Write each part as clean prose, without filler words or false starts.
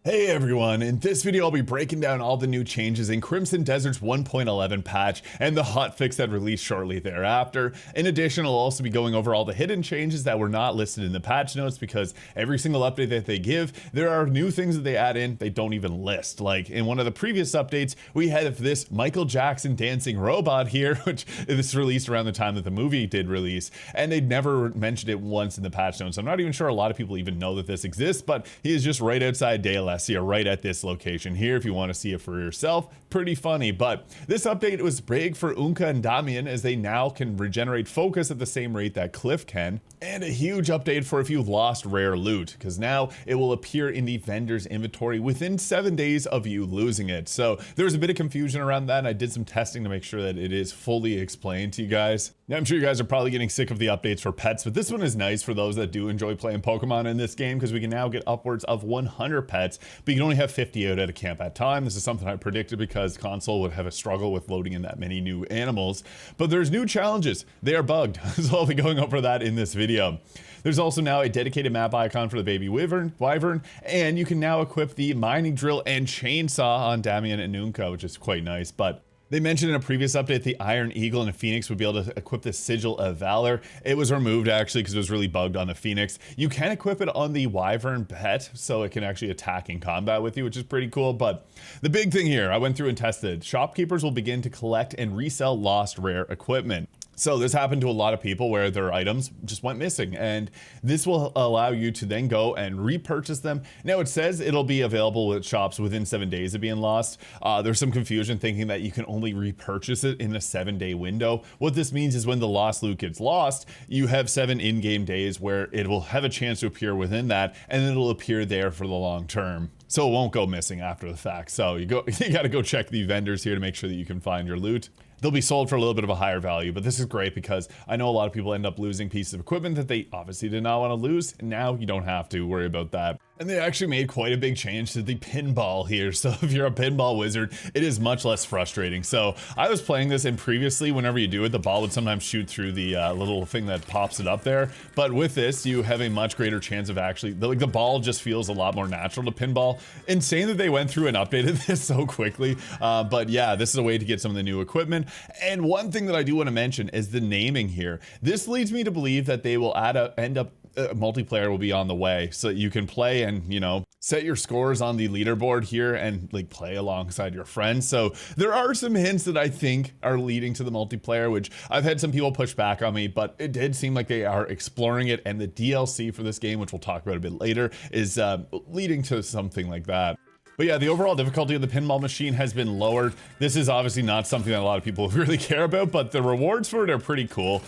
Hey everyone, in this video I'll be breaking down all the new changes in Crimson Desert's 1.11 patch and the hotfix that released shortly thereafter. In addition, I'll also be going over all the hidden changes that were not listed in the patch notes because every single update that they give, there are new things that they add in they don't even list. Like in one of the previous updates, we had this Michael Jackson dancing robot here, which this released around the time that the movie did release, and they'd never mentioned it once in the patch notes. I'm not even sure a lot of people even know that this exists, but he is just right outside DLSS. See it right at this location here if you want to see it for yourself. Pretty funny, but this update was big for Unka and Damian as they now can regenerate focus at the same rate that Cliff can, and a huge update for if you've lost rare loot, because now it will appear in the vendor's inventory within 7 days of you losing it. So there was a bit of confusion around that, and I did some testing to make sure that it is fully explained to you guys. Now I'm sure you guys are probably getting sick of the updates for pets, but this one is nice for those that do enjoy playing Pokemon in this game, because we can now get upwards of 100 pets, but you can only have 50 out at a camp at a time. This is something I predicted because console would have a struggle with loading in that many new animals, but there's new challenges. They are bugged, so I'll be going over that in this video. There's also now a dedicated map icon for the baby Wyvern, and you can now equip the mining drill and chainsaw on Damian and Unka, which is quite nice. But they mentioned in a previous update the Iron Eagle and a Phoenix would be able to equip the Sigil of Valor. It was removed actually because it was really bugged on the Phoenix. You can equip it on the Wyvern pet, so it can actually attack in combat with you, which is pretty cool. But the big thing here, I went through and tested. Shopkeepers will begin to collect and resell lost rare equipment. So this happened to a lot of people where their items just went missing, and this will allow you to then go and repurchase them. Now it says it'll be available at shops within 7 days of being lost. There's some confusion thinking that you can only repurchase it in a 7-day window. What this means is when the lost loot gets lost, you have 7 in-game days where it will have a chance to appear within that, and it'll appear there for the long term. So it won't go missing after the fact. So you gotta go check the vendors here to make sure that you can find your loot. They'll be sold for a little bit of a higher value, but this is great because I know a lot of people end up losing pieces of equipment that they obviously did not want to lose. And now you don't have to worry about that. And they actually made quite a big change to the pinball here. So if you're a pinball wizard, it is much less frustrating. So I was playing this, and previously whenever you do it, the ball would sometimes shoot through the little thing that pops it up there. But with this, you have a much greater chance of actually, the ball just feels a lot more natural to pinball. Insane that they went through and updated this so quickly. But yeah, this is a way to get some of the new equipment. And one thing that I do want to mention is the naming here. This leads me to believe that they will multiplayer will be on the way, so that you can play and, you know, set your scores on the leaderboard here and like play alongside your friends. So there are some hints that I think are leading to the multiplayer, which I've had some people push back on me, but it did seem like they are exploring it, and the DLC for this game, which we'll talk about a bit later, is leading to something like that. But yeah, the overall difficulty of the pinball machine has been lowered. This is obviously not something that a lot of people really care about, but the rewards for it are pretty cool.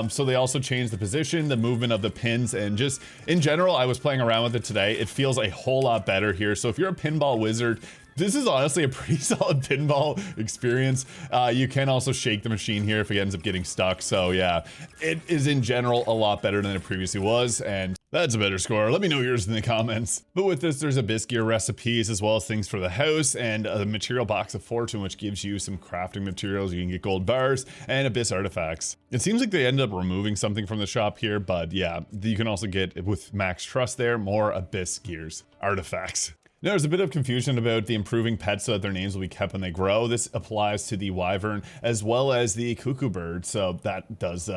So they also changed the position, the movement of the pins, and just in general, I was playing around with it today. It feels a whole lot better here. So if you're a pinball wizard, this is honestly a pretty solid pinball experience. You can also shake the machine here if it ends up getting stuck. So yeah, it is in general a lot better than it previously was, and that's a better score. Let me know yours in the comments. But with this, there's Abyss gear recipes as well as things for the house, and a material box of fortune, which gives you some crafting materials. You can get gold bars and Abyss artifacts. It seems like they ended up removing something from the shop here, but yeah, you can also get, with max trust there, more Abyss gears artifacts. Now, there's a bit of confusion about the improving pets so that their names will be kept when they grow. This applies to the Wyvern as well as the Cuckoo Bird, so that does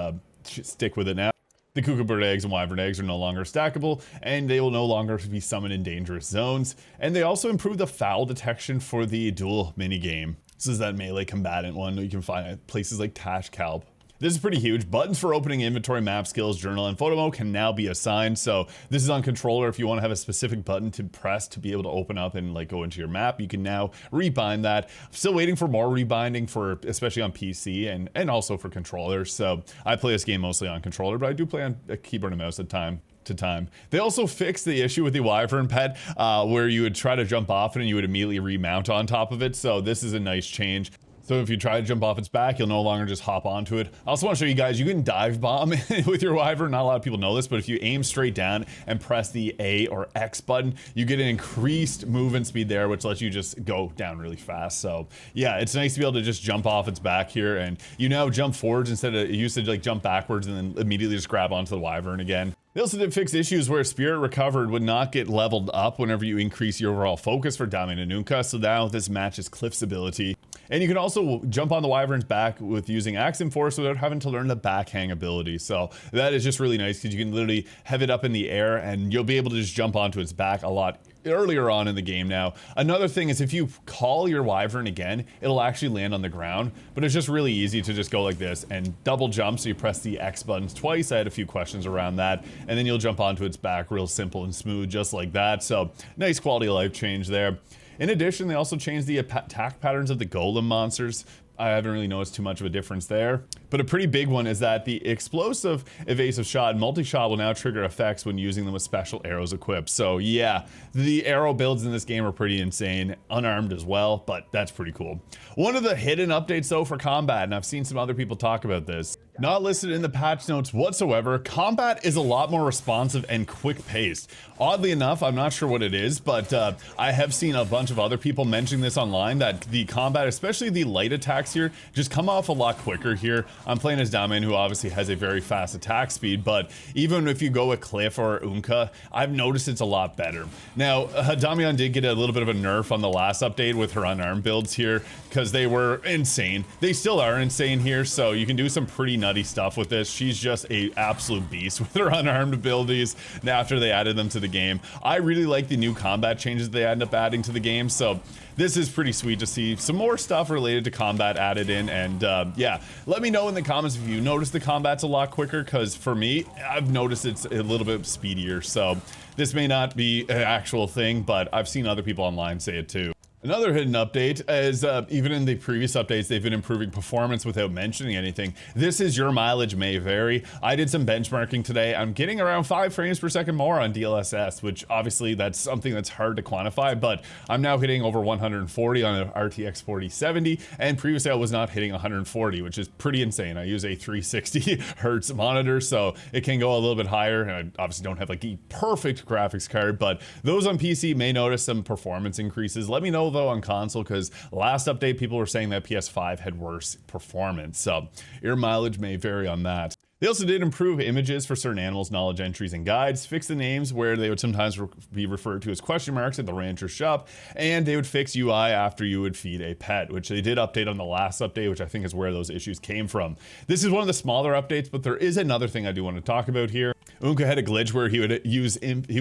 stick with it now. The Cuckoo Bird eggs and Wyvern eggs are no longer stackable, and they will no longer be summoned in dangerous zones. And they also improved the foul detection for the duel minigame. This is that melee combatant one that you can find at places like Tash Kalp. This is pretty huge. Buttons for opening inventory, map, skills, journal, and Photomode can now be assigned. So this is on controller. If you want to have a specific button to press to be able to open up and like go into your map, you can now rebind that. I'm still waiting for more rebinding for, especially on PC and also for controllers. So I play this game mostly on controller, but I do play on a keyboard and mouse at time to time. They also fixed the issue with the Wyvern pet where you would try to jump off it and you would immediately remount on top of it. So this is a nice change. So if you try to jump off its back, you'll no longer just hop onto it. I also want to show you guys, you can dive bomb with your Wyvern. Not a lot of people know this, but if you aim straight down and press the A or X button, you get an increased movement speed there, which lets you just go down really fast. So yeah, it's nice to be able to just jump off its back here, and you now jump forwards instead of, it used to like jump backwards and then immediately just grab onto the Wyvern again. They also did fix issues where Spirit Recovered would not get leveled up whenever you increase your overall focus for Damian and Unka, so now this matches Cliff's ability. And you can also jump on the Wyvern's back with using Axe and Force without having to learn the backhang ability. So that is just really nice because you can literally have it up in the air and you'll be able to just jump onto its back a lot earlier on in the game now. Another thing is if you call your Wyvern again, it'll actually land on the ground, but it's just really easy to just go like this and double jump. So you press the X buttons twice. I had a few questions around that, and then you'll jump onto its back real simple and smooth, just like that. So nice quality of life change there. In addition, they also changed the attack patterns of the golem monsters. I haven't really noticed too much of a difference there. But a pretty big one is that the explosive evasive shot and multi-shot will now trigger effects when using them with special arrows equipped. So yeah, the arrow builds in this game are pretty insane, unarmed as well, but that's pretty cool. One of the hidden updates though for combat, and I've seen some other people talk about this, not listed in the patch notes whatsoever, combat is a lot more responsive and quick-paced. Oddly enough, I'm not sure what it is, but I have seen a bunch of other people mentioning this online, that the combat, especially the light attacks here, just come off a lot quicker here. I'm playing as Damian, who obviously has a very fast attack speed, but even if you go with Cliff or Unka, I've noticed it's a lot better. Now, Damian did get a little bit of a nerf on the last update with her unarmed builds here, because they were insane. They still are insane here, so you can do some pretty nutty stuff with this. She's just a absolute beast with her unarmed abilities after they added them to the game. I really like the new combat changes they end up adding to the game, so this is pretty sweet to see some more stuff related to combat added in. And yeah, let me know in the comments if you notice the combat's a lot quicker, because for me, I've noticed it's a little bit speedier. So this may not be an actual thing, but I've seen other people online say it too. Another hidden update is even in the previous updates, they've been improving performance without mentioning anything. This is your mileage may vary. I did some benchmarking today. I'm getting around 5 frames per second more on DLSS, which obviously that's something that's hard to quantify, but I'm now hitting over 140 on an RTX 4070, and previously I was not hitting 140, which is pretty insane. I use a 360 hertz monitor, so it can go a little bit higher, and I obviously don't have like a perfect graphics card, but those on PC may notice some performance increases. Let me know though on console, because last update people were saying that PS5 had worse performance, so your mileage may vary on that. They also did improve images for certain animals, knowledge entries, and guides, fix the names where they would sometimes be referred to as question marks at the rancher's shop, and they would fix UI after you would feed a pet, which they did update on the last update, which I think is where those issues came from. This is one of the smaller updates, but there is another thing I do want to talk about here. Unka had a glitch where he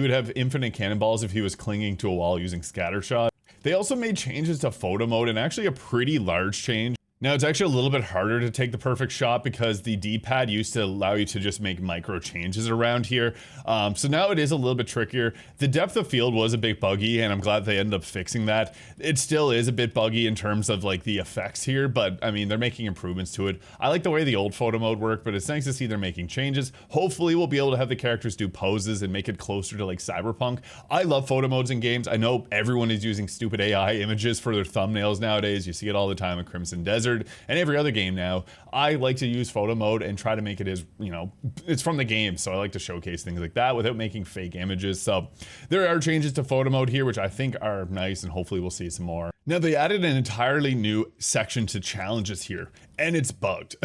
would have infinite cannonballs if he was clinging to a wall using scattershot. They also made changes to Photomode, and actually a pretty large change. Now it's actually a little bit harder to take the perfect shot because the D-pad used to allow you to just make micro changes around here. So now it is a little bit trickier. The depth of field was a bit buggy, and I'm glad they ended up fixing that. It still is a bit buggy in terms of like the effects here, but I mean, they're making improvements to it. I like the way the old photo mode worked, but it's nice to see they're making changes. Hopefully we'll be able to have the characters do poses and make it closer to like Cyberpunk. I love photo modes in games. I know everyone is using stupid AI images for their thumbnails nowadays. You see it all the time in Crimson Desert and every other game now. I like to use photo mode and try to make it as, you know, it's from the game, so I like to showcase things like that without making fake images. So there are changes to photo mode here, which I think are nice, and hopefully we'll see some more. Now they added an entirely new section to challenges here, and it's bugged.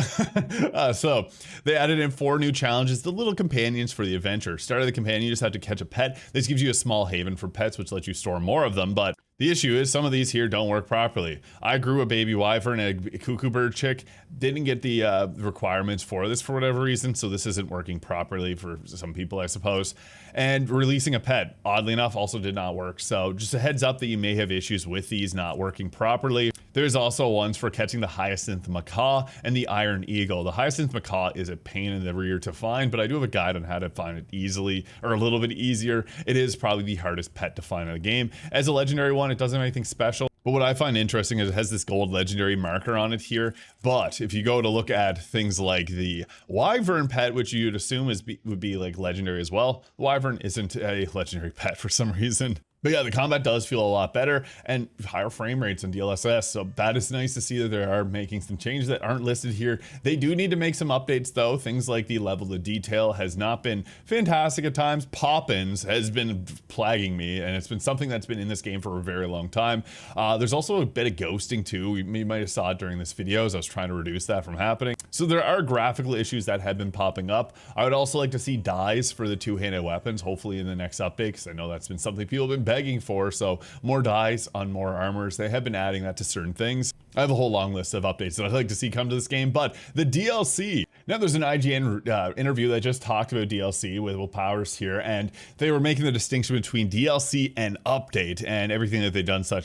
So they added in 4 new challenges, the little companions for the adventure. Start of the companion, you just have to catch a pet. This gives you a small haven for pets, which lets you store more of them, but the issue is some of these here don't work properly. I grew a baby wyvern and a cuckoo bird chick, didn't get the requirements for this for whatever reason, so this isn't working properly for some people, I suppose. And releasing a pet, oddly enough, also did not work. So just a heads up that you may have issues with these not working properly. There's also ones for catching the hyacinth macaw and the iron eagle. The hyacinth macaw is a pain in the rear to find, but I do have a guide on how to find it easily, or a little bit easier. It is probably the hardest pet to find in the game. As a legendary one, it doesn't have anything special. But what I find interesting is it has this gold legendary marker on it here. But if you go to look at things like the wyvern pet, which you'd assume would be like legendary as well, the wyvern isn't a legendary pet for some reason. But yeah, the combat does feel a lot better and higher frame rates in DLSS. So that is nice to see that they are making some changes that aren't listed here. They do need to make some updates though. Things like the level of detail has not been fantastic at times. Pop-ins has been plaguing me, and it's been something that's been in this game for a very long time. There's also a bit of ghosting too. You might have saw it during this video as I was trying to reduce that from happening. So there are graphical issues that have been popping up. I would also like to see dyes for the two-handed weapons, hopefully in the next update, because I know that's been something people have been begging for. So more dyes on more armors. They have been adding that to certain things. I have a whole long list of updates that I'd like to see come to this game, but the DLC. Now there's an IGN interview that just talked about DLC with Will Powers here, and they were making the distinction between DLC and update, and everything that they've done so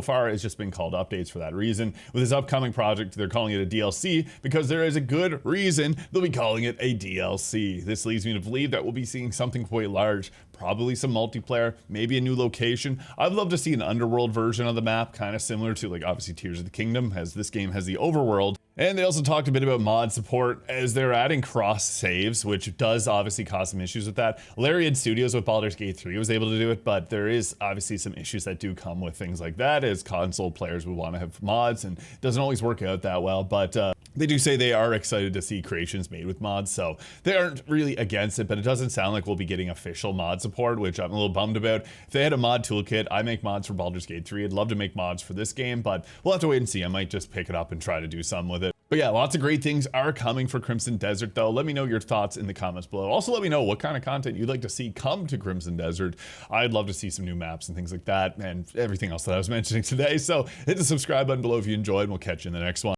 far has just been called updates for that reason. With this upcoming project, they're calling it a DLC because there is a good reason they'll be calling it a DLC. This leads me to believe that we'll be seeing something quite large, probably some multiplayer, maybe a new location. I'd love to see an underworld version of the map, kind of similar to like obviously Tears of the Kingdom, as this game has the overworld. And they also talked a bit about mod support as they're adding cross saves, which does obviously cause some issues with that. Larian Studios with Baldur's Gate 3 was able to do it, but there is obviously some issues that do come with things like that, as console players would want to have mods, and it doesn't always work out that well. But they do say they are excited to see creations made with mods, so they aren't really against it, but it doesn't sound like we'll be getting official mod support, which I'm a little bummed about. If they had a mod toolkit, I make mods for Baldur's Gate 3. I'd love to make mods for this game, but we'll have to wait and see. I might just pick it up and try to do some with it. But yeah, lots of great things are coming for Crimson Desert, though. Let me know your thoughts in the comments below. Also, let me know what kind of content you'd like to see come to Crimson Desert. I'd love to see some new maps and things like that, and everything else that I was mentioning today. So hit the subscribe button below if you enjoyed, and we'll catch you in the next one.